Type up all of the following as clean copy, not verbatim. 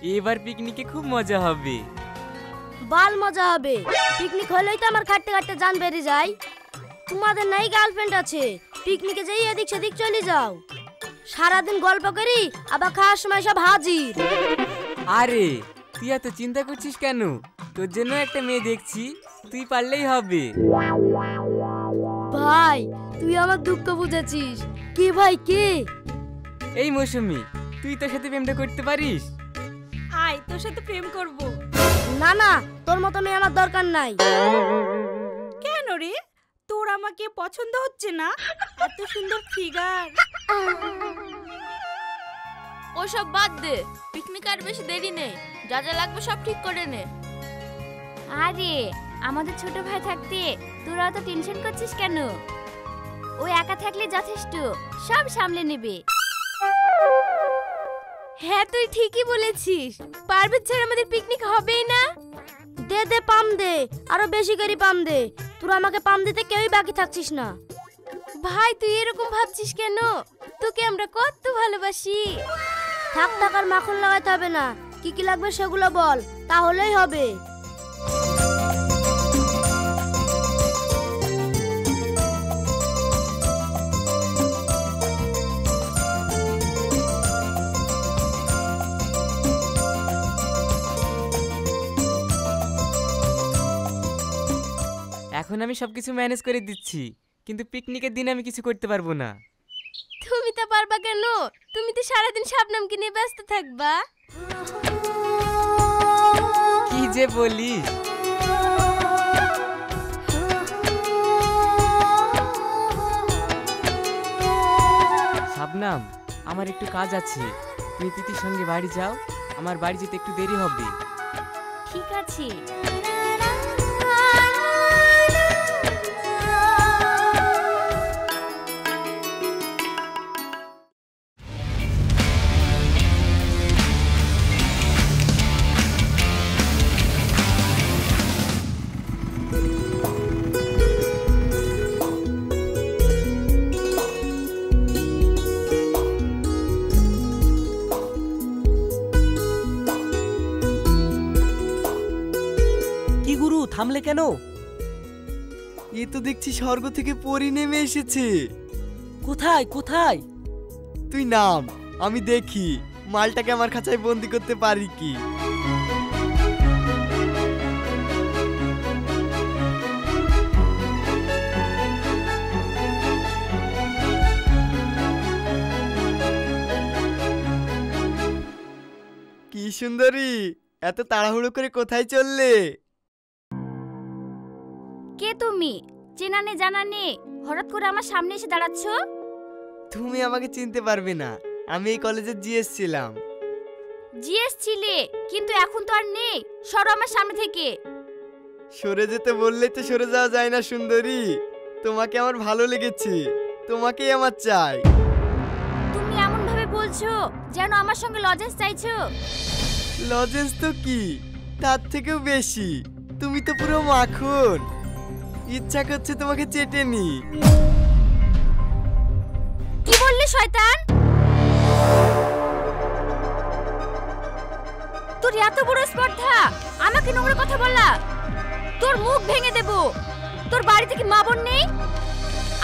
এবার পিকনিকে খুব মজা হবে। বাল মজা হবে। পিকনিক হলেই তো আমার খাটতে খাটতে জান বেরিয়ে যায়। তোমাদের নাই গার্লফ্রেন্ড আছে, পিকনিকে যাই এদিক সেদিক চলে যাও। সারাদিন গল্প করি, আবার খাওয়ার সময় সব হাজির। আরে তুই এত চিন্তা করছিস কেন? তোর জন্য একটা মেয়ে দেখছি, তুই পারলেই হবে। ভাই তুই আমার দুঃখ বুঝেছিস। কে ভাই কে? এই মৌসুমি, তুই তোর সাথে প্রেমটা করতে পারিস? আয় তোর সাথে প্রেম করব। না না, তোর মতো মেয়ে আমার দরকার নাই। কেন রে, তোর আমাকে পছন্দ হচ্ছে না? এত সুন্দর ফিগার। ওসব বাদ দে, পিকনিক আর বেশি দেরি নেই, যা যা লাগবে সব ঠিক করে নে। আরে আমাদের ছোট ভাই থাকতে তোরা তো টেনশন করছিস কেন? ও একা থাকলে যথেষ্ট, সব সামলে নেবে। হ্যাঁ তুই ঠিকই বলেছিস, পারভেজ ছাড়া আমাদের পিকনিক হবেই না। দে দে পাম দে, আরো বেশি করে পাম দে। তোরা আমাকে পাম দিতে কেউই বাকি থাকছিস না। ভাই তুই এরকম ভাবছিস কেন? তোকে আমরা কত ভালোবাসি। থাক টাকার মাখন লাগাইতে হবে না, কি কি লাগবে সেগুলো বল, তাহলেই হবে। এখন আমি সবকিছু ম্যানেজ করে দিচ্ছি, কিন্তু পিকনিকের দিন আমি কিছু করতে পারবো না। তুমি তো পারবা কেন? তুমি তো সারাদিন শাবনামকে নিয়ে ব্যস্ত থাকবা। কি যে বলিস। শাবনাম, আমার একটু কাজ আছে, তুমি প্রীতির সঙ্গে বাড়ি যাও, আমার বাড়ি যেতে একটু দেরি হবে। ঠিক আছে। থামলে কেন? এ তো দেখছি স্বর্গ থেকে পরি নেমে এসেছে। কোথায় কোথায়? তুই নাম, আমি দেখি মালটাকে আমার খাঁচায় বন্দি করতে পারি কি। কি সুন্দরী, এত তাড়াহুড়ো করে কোথায় চললে? কে তুমি? চেনা নে জানা নে, হঠাৎ করে আমার সামনে এসে দাঁড়াচ্ছ। তুমি আমাকে চিনতে পারবে না, আমি এই কলেজের জিএস ছিলাম। জিএস ছিলে, কিন্তু এখন তো আর নেই। সরো আমার সামনে থেকে। সরে যেতে বললেই তো সরে যাওয়া যায় না সুন্দরী। তোমাকে আমার ভালো লেগেছে, তোমাকেই আমার চাই। তুমি এমন ভাবে বলছো যেন আমার সঙ্গে লজেন্স চাইছো। লজেন্স তো কি, তার থেকেও বেশি। তুমি তো পুরো মাখন, ইচ্ছা করছে তোমাকে চেটে নি। কি বললি শয়তান? তোর এত বড় স্পর্ধা আমাকে নোংরা কথা বলা? তোর মুখ ভেঙে দেব। তোর বাড়িতে কি মা বোন নেই?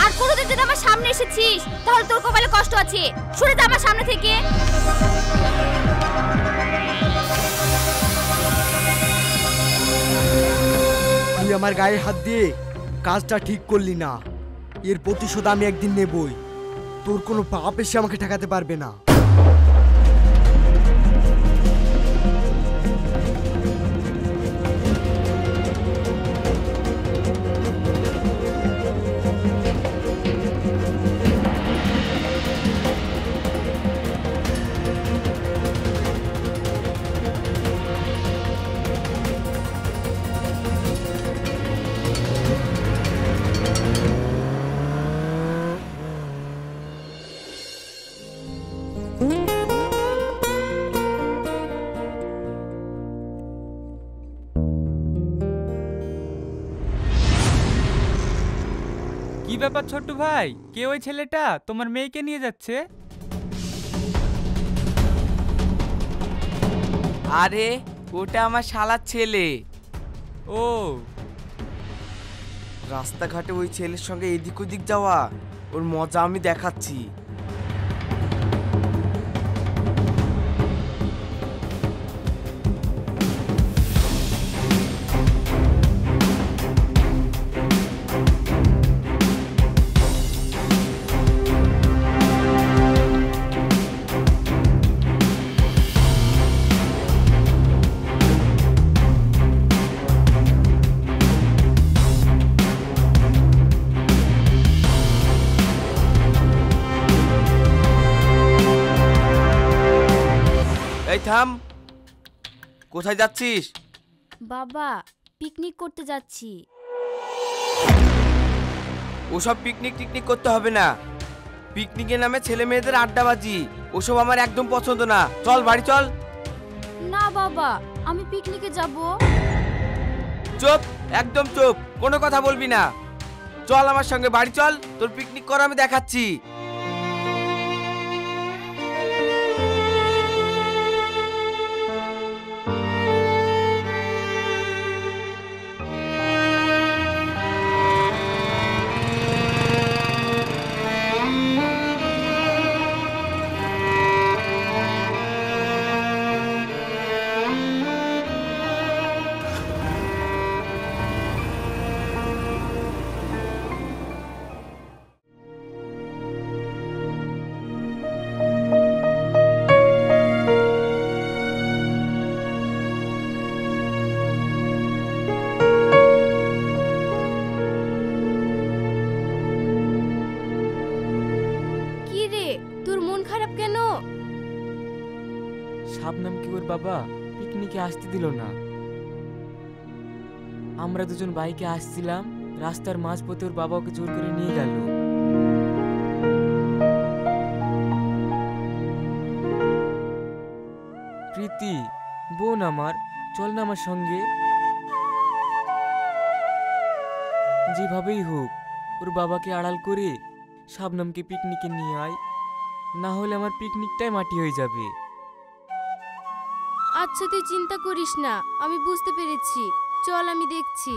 আর কোনোদিন যদি আমার সামনে এসেছিস তাহলে তোর কপালে কষ্ট আছে। সরে যা আমার সামনে থেকে। তুই আমার গায়ে হাত দিয়ে কাজটা ঠিক করলি না, এর প্রতিশোধ আমি একদিন নেবই। তোর কোনো পাপ এসে আমাকে ঠেকাতে পারবে না। কি ব্যাপার ছোট্ট ভাই, কে ওই ছেলেটা তোমার মেয়েকে নিয়ে যাচ্ছে? আরে ওটা আমার শালার ছেলে। ও রাস্তাঘাটে ওই ছেলের সঙ্গে এদিক ওদিক যাওয়া ওর মজা আমি দেখাচ্ছি। এই থাম, কোথায় যাচ্ছিস? বাবা পিকনিক করতে যাচ্ছি। ওসব পিকনিক টিকনিক করতে হবে না। পিকনিকের নামে ছেলে মেয়েদের আড্ডাবাজি, ওসব আমার একদম পছন্দ না। চল বাড়ি চল। না বাবা, আমি পিকনিকে যাব। চুপ, একদম চুপ, কোনো কথা বলবি না। চল আমার সঙ্গে বাড়ি চল, তোর পিকনিক করা আমি দেখাচ্ছি। শাবনাম কি ওর বাবা পিকনিকে আসতে দিল না। আমরা দুজন বাইকে আসছিলাম, রাস্তার মাঝপথে ওর বাবা ওকে জোর করে নিয়ে গেল। প্রীতি বোন আমার, চল না আমার সঙ্গে। যেভাবেই হোক ওর বাবাকে আড়াল করে শাবনামকে পিকনিকে নিয়ে আয়, না হলে আমার পিকনিকটাই মাটি হয়ে যাবে। আচ্ছা তুই চিন্তা করিস না, আমি বুঝতে পেরেছি। চল আমি দেখছি।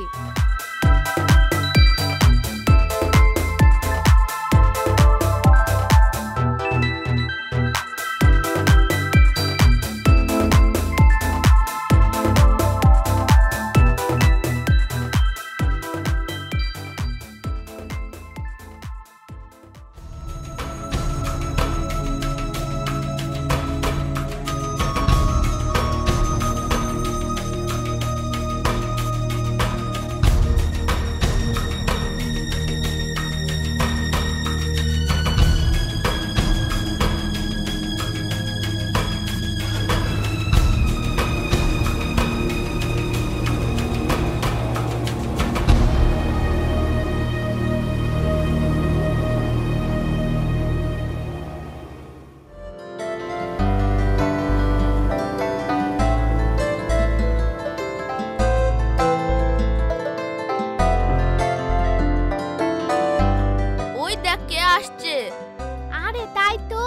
আরে তাই তো,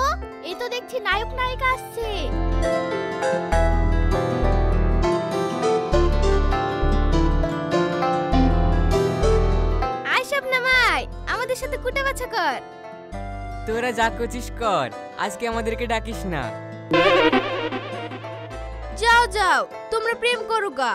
এই তো দেখছি নায়ক নায়িকা আসছে। আয় শাবনাম আয়, আমাদের সাথে কুটা বাছা কর। তোরা যা করছিস কর, আজকে আমাদেরকে ডাকিস না। যাও যাও, তোমরা প্রেম করো গা।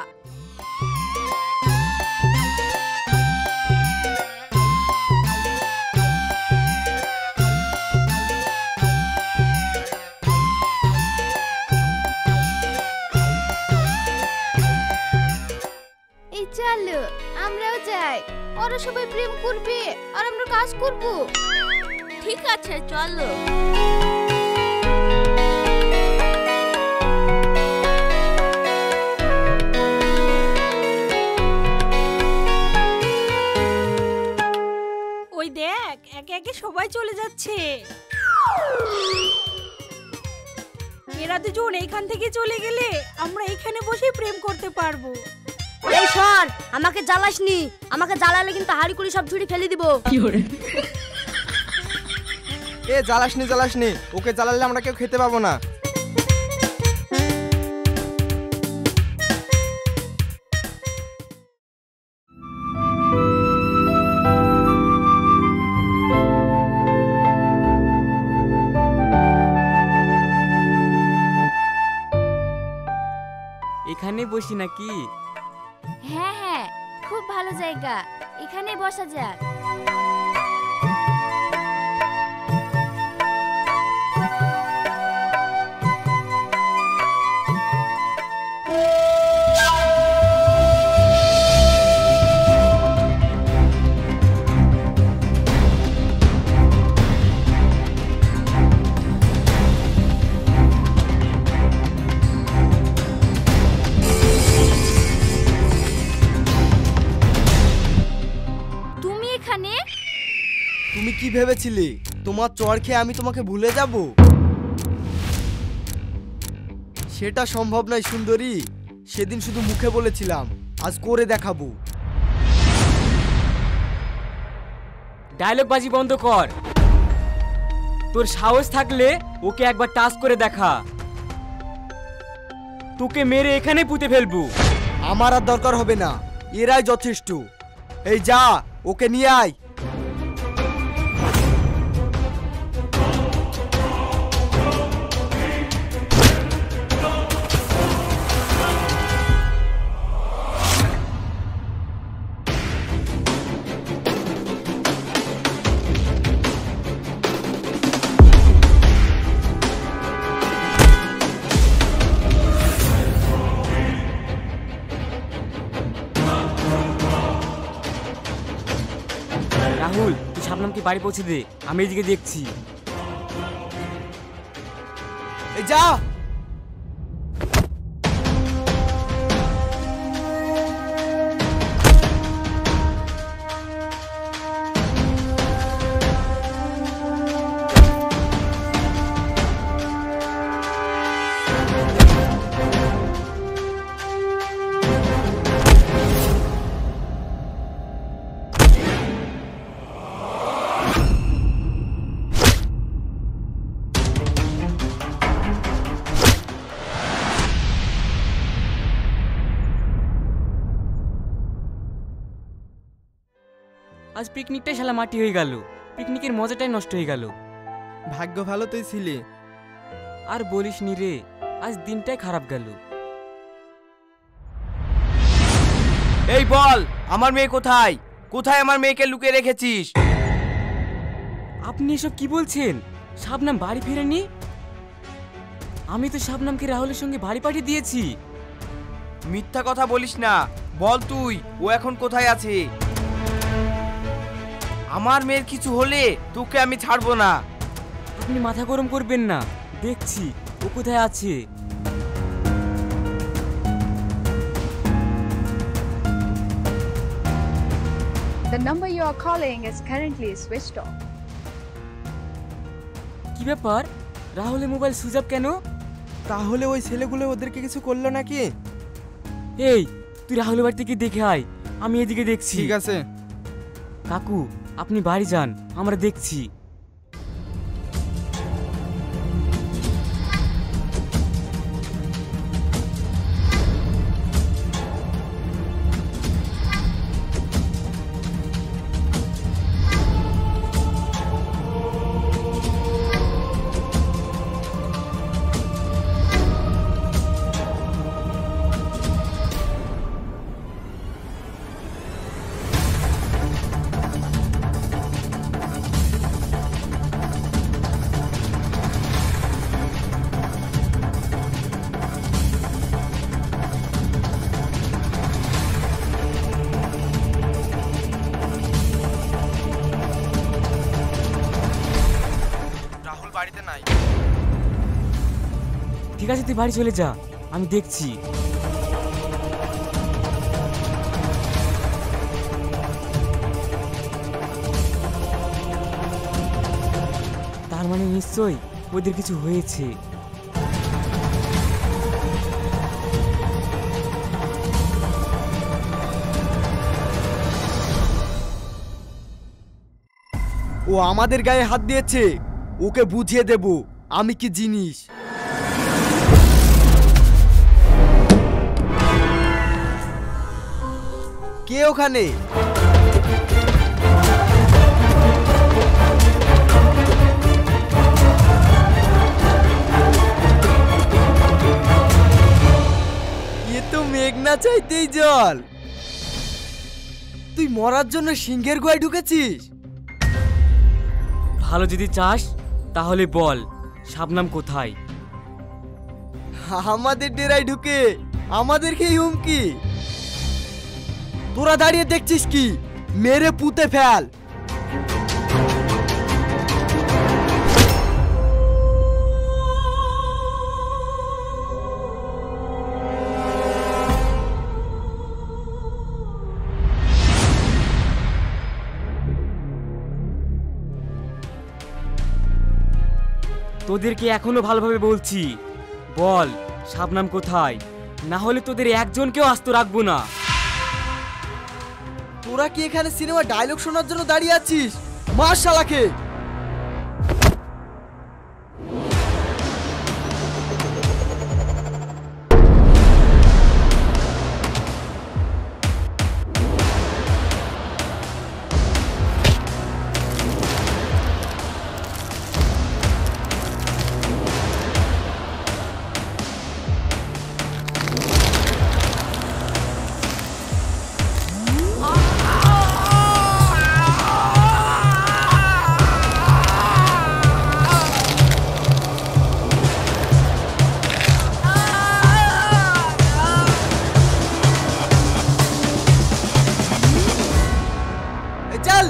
এই চলো আমরাও যাই, ওরা সবাই প্রেম করবে আর আমরা কাজ করব। ঠিক আছে চলো। ওই দেখ একে একে সবাই চলে যাচ্ছে। এরা দুজন এইখান থেকে চলে গেলে আমরা এখানে বসেই প্রেম করতে পারবো। এই শোন, আমাকে জ্বালাসনি, আমাকে জ্বালালে কিন্তু হাড়ি কুড়ি সব ছুরি ফেলে দিব। এ জ্বালাসনি, ওকে জ্বালালে আমরা কেউ খেতে পাবো না। এখানে বসি নাকি? হ্যাঁ হ্যাঁ, খুব ভালো জায়গা, এখানেই বসা যাক। তুমি কি ভেবেছিলে তোমার চড় খেয়ে আমি তোমাকে ভুলে যাব? সেটা সম্ভব নয় সুন্দরী। সেদিন শুধু মুখে বলেছিলাম, আজ করে দেখাবো। ডায়লগ বাজি বন্ধ কর। তোর সাহস থাকলে ওকে একবার টাচ করে দেখা। তোকে মেরে এখানেই পুঁতে ফেলবো। আমার আর দরকার হবে না, এরাই যথেষ্ট। এই যা, ওকে নিয়ে আয়। রাহুল, তুই শাবনামকে বাড়ি পৌঁছে দে, আমি এদিকে দেখছি। এই যা। আজ পিকনিকটাই শালা মাটি হয়ে গেল। পিকনিকের মজাটাই নষ্ট হয়ে গেল। ভাগ্য ভালো তুই ছিলি। আর বলিস নি রে, আজ দিনটাই খারাপ গেল। এই বল, আমার মেয়ে কোথায়? কোথায় আমার মেয়েকে লুকিয়ে রেখেছিস? আপনি এসব কি বলছেন? শাবনাম বাড়ি ফেরেনি। আমি তো শাবনামকে রাহুলের সঙ্গে বাড়ি পাঠিয়ে দিয়েছি। মিথ্যা কথা বলিস না, বল তুই ও এখন কোথায় আছে? আমার মেয়ের কিছু হলে তোকে আমি ছাড়বো না। আপনি মাথা গরম করবেন না, দেখছি ও কোথায় আছে। The number you are calling is currently switched off. কি ব্যাপার, রাহুলের মোবাইল সুইচ অফ কেন? তাহলে ওই ছেলেগুলো ওদেরকে কিছু করলো নাকি? এই, তুই রাহুলের বাড়ি থেকে দেখে আয়, আমি এদিকে দেখছি। ঠিক আছে। কাকু, আপনি বাড়ি যান, আমরা দেখছি। বাড়িতে নাই। ঠিক আছে, তুই বাড়ি চলে যা, আমি দেখছি। তার মানে নিশ্চয়ই ওদের কিছু হয়েছে। ও আমাদের গায়ে হাত দিয়েছে, ওকে বুঝিয়ে দেব আমি কি জিনিস। কে ওখানে? এ মেঘ না চাইতেই জল। তুই মরার জন্য সিংহের গুহায় ঢুকেছিস? ভালো যদি চাস তাহলে বল শাবনাম কোথায়? আমাদের ডেরায় ঢুকে আমাদেরকে হুমকি। তোরা দাঁড়িয়ে দেখছিস কি? মেরে পুঁতে ফেল। তোদেরকে এখনো ভালোভাবে বলছি, বল শাবনাম কোথায়, না হলে তোদের একজনকেও আস্ত রাখবো না। তোরা কি এখানে সিনেমা ডায়লগ শোনার জন্য দাঁড়িয়ে আছিস? মার শালাকে। चल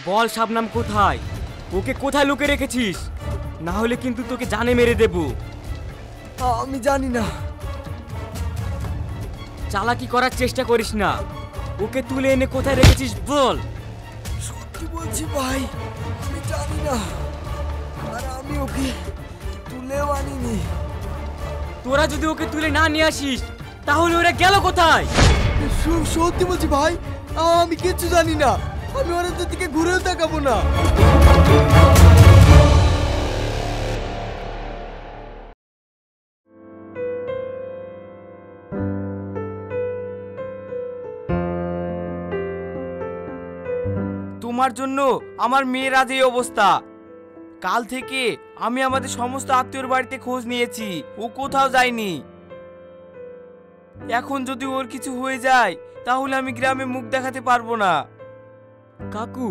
বল শাবনাম কোথায়, ওকে কোথায় লুকে রেখেছিস, না হলে কিন্তু তোকে জানে মেরে দেব। আমি জানি না। চালাকি করার চেষ্টা করিস না, ওকে তুলে এনে কোথায় রেখেছিস বল। সত্যি বলছি ভাই, আমি জানি না, আর আমি ওকে তুলেও আনিনি। তোরা যদি ওকে তুলে না নিয়ে আসিস তাহলে ওরা গেল কোথায়? সত্যি বলছি ভাই, আমি কিচ্ছু জানি না। আমি ওদের দিকে ঘুরেও তাকাবো না। তোমার জন্য আমার মেয়ের আজ এই অবস্থা। কাল থেকে আমি আমাদের সমস্ত আত্মীয়র বাড়িতে খোঁজ নিয়েছি, ও কোথাও যায়নি। এখন যদি ওর কিছু হয়ে যায় তাহলে আমি গ্রামে মুখ দেখাতে পারবো না। কাকু,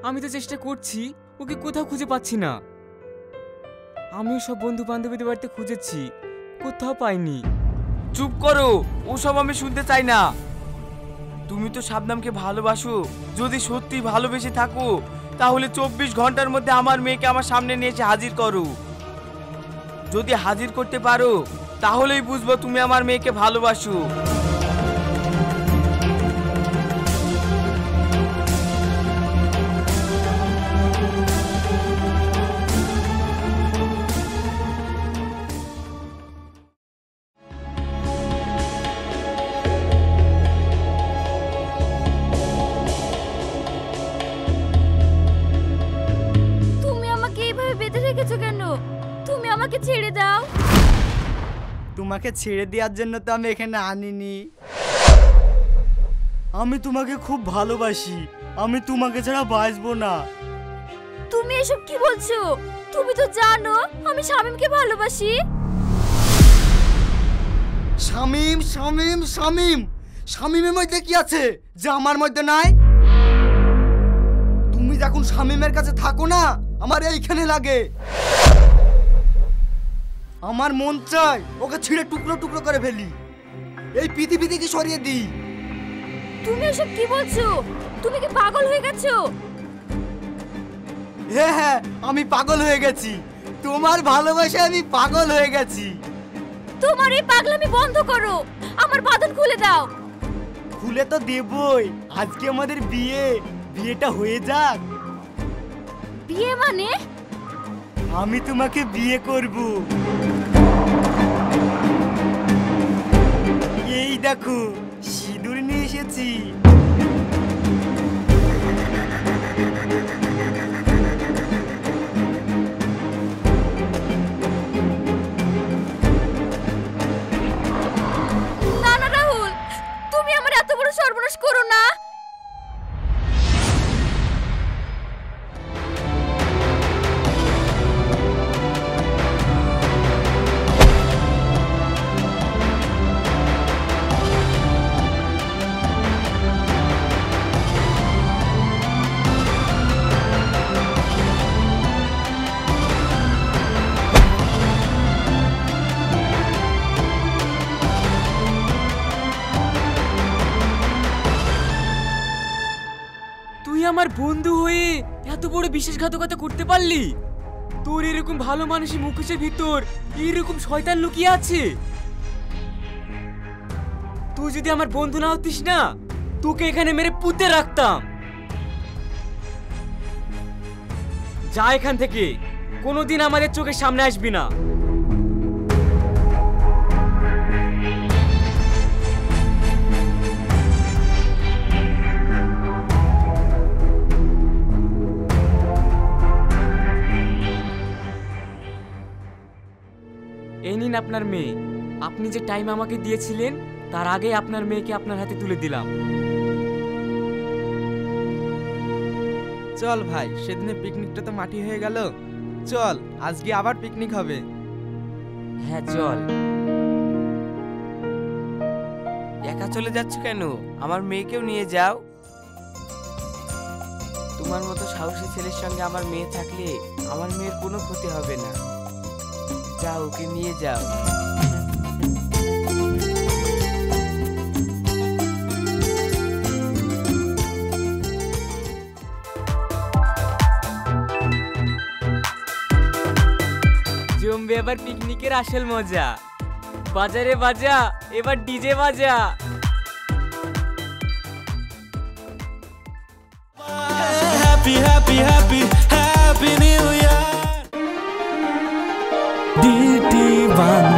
আমি তো চেষ্টা করছি, ওকে কোথাও খুঁজে পাচ্ছি না। আমিও সব বন্ধু বান্ধবীদের বাড়িতে খুঁজেছি, কোথাও পাইনি। চুপ করো, ওসব আমি শুনতে চাই না। তুমি তো শাবনামকে ভালোবাসো, যদি সত্যি ভালোবেসে থাকো তাহলে 24 ঘন্টার মধ্যে আমার মেয়েকে আমার সামনে নিয়ে এসে হাজির করো। যদি হাজির করতে পারো তাহলেই বুঝবো তুমি আমার মেয়েকে ভালোবাসো। আমাকে ছেড়ে দাও। তোমাকে ছেড়ে দেওয়ার জন্য তো আমি এখানে আনিনি। আমি তোমাকে খুব ভালোবাসি, আমি তোমাকে ছাড়া বাঁচবো না। তুমি এসব কি বলছো? তুমি তো জানো আমি শামীমকে ভালোবাসি। শামীম শামীম শামীম শামীমের মধ্যে কি আছে যে আমার মধ্যে নাই? তুমি যখন শামীমের কাছে থাকো না আমার এইখানে লাগে। আমার মন চায় ওকে ছিঁড়ে টুকরো টুকরো করে ফেলি, এই পৃথিবী থেকে সরিয়ে দিই। তুমি এসব কি বলছো? তুমি কি পাগল হয়ে গেছো? হ্যাঁ হ্যাঁ, আমি পাগল হয়ে গেছি। তোমার ভালোবাসায় আমি পাগল হয়ে গেছি। তোমার এই পাগলামি বন্ধ করো, আমার বাঁধন খুলে দাও। খুলে তো দেবই, আজকে আমাদের বিয়েটা হয়ে যাক। বিয়ে মানে? আমি তোমাকে বিয়ে করব। এই দেখো সিঁদুর নিয়ে এসেছি। না না রাহুল, তুমি আমার এত বড় সর্বনাশ করো না। তুই আমার বন্ধু হয়ে এত বড় বিশ্বাসঘাতকতা করতে পারলি? তোর এরকম ভালো মানুষের মুখোশের ভিতর এরকম শয়তান লুকিয়ে আছে। তুই যদি আমার বন্ধু না হতিস না, তোকে এখানে মেরে পুঁতে রাখতাম। যা এখান থেকে, কোনোদিন আমাদের চোখের সামনে আসবি না। এই নিন আপনার মেয়ে। আপনি যে টাইম আমাকে দিয়েছিলেন তার আগে আপনার মেয়েকে আপনার হাতে তুলে দিলাম। চল ভাই, সেদিনে পিকনিকটা তো মাটি হয়ে গেল। চল আজকে আবার পিকনিক হবে। হ্যাঁ চল। একা চলে যাচ্ছ কেন? আমার মেয়েকেও নিয়ে যাও। তোমার মতো সাহসী ছেলের সঙ্গে আমার মেয়ে থাকলে আমার মেয়ের কোনো ক্ষতি হবে না। যাও, ওকে নিয়ে যাও। জমবে এবার পিকনিকের আসল মজা। বাজারে বাজা, এবার ডিজে বাজা। Happy, happy, happy, happy New Year. DT1